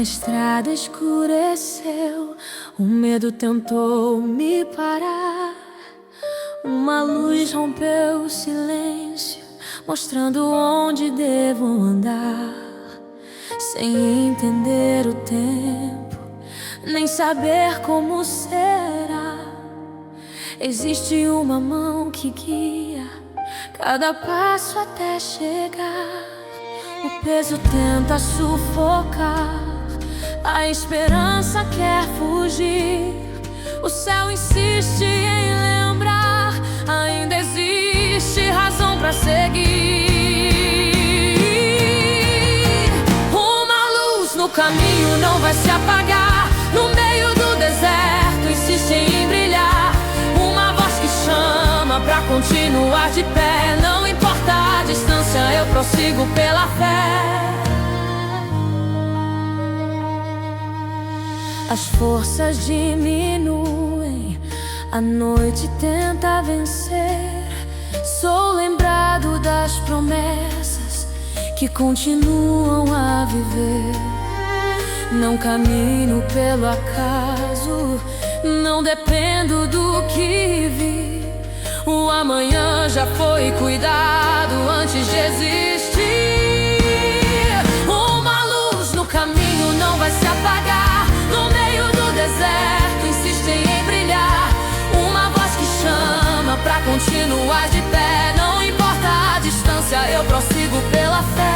estrada escureceu, o medo tentou me parar. Uma luz rompeu o silêncio, mostrando onde devo andar. Sem entender o tempo, nem saber como será. Existe uma mão que guia cada passo até chegar. O peso tenta sufocar, a esperança quer fugir. O céu insiste em lembrar, ainda existe razão pra seguir. Uma luz no caminho não vai se apagar. No meio do deserto insiste em brilhar. Uma voz que chama pra continuar de pé. Não importa a distância, eu prossigo pela fé. As forças diminuem, a noite tenta vencer. Sou lembrado das promessas que continuam a viver. Não caminho pelo acaso, não dependo do que vi. O amanhã já foi cuidado antes de existir. Uma luz no caminho não vai se apagar. No meio do deserto insiste em brilhar. Uma voz que chama pra continuar de pé. Não importa a distância, eu prossigo pela fé.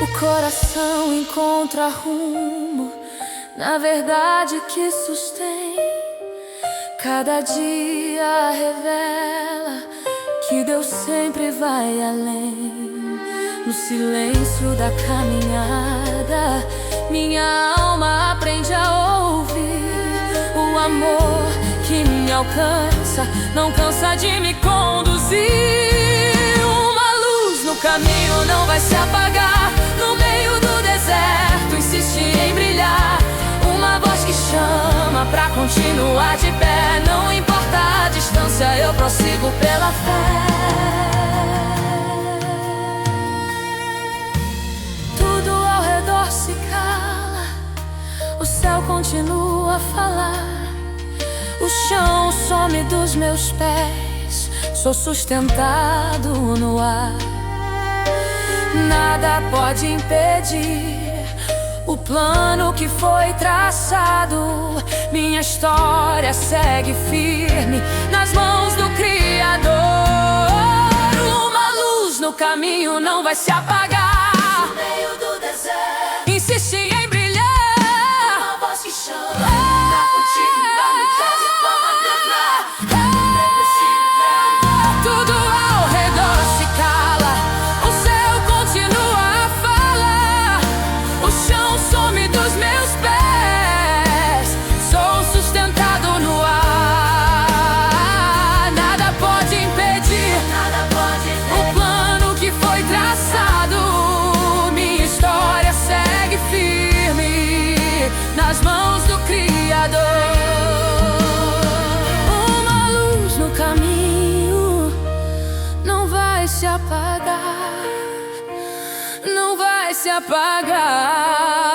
O coração encontra rumo na verdade que sustém. Cada dia revela que Deus sempre vai além. No silêncio da caminhada, minha alma aprende a ouvir. O amor que me alcança não cansa de me conduzir. Uma luz no caminho não vai se apagar. No meio do deserto insiste em brilhar. Uma voz que chama pra continuar de pé. Não importa a distância, eu prossigo pela fé. Tudo ao redor se cala, o céu continua a falar. O chão some dos meus pés, sou sustentado no ar. Nada pode impedir o plano que foi traçado. Minha história segue firme nas mãos do Criador. Uma luz no caminho não vai se apagar. No meio do deserto insiste em brilhar. Uma voz que chama pra continuar me trazendo. Tudo ao redor se cala, o céu continua a falar. O chão some dos meus pés, sou sustentado no ar. Nada pode impedir o plano que foi traçado. Minha história segue firme nas mãos do Criador. Uma luz no caminho não vai se apagar, não vai se apagar.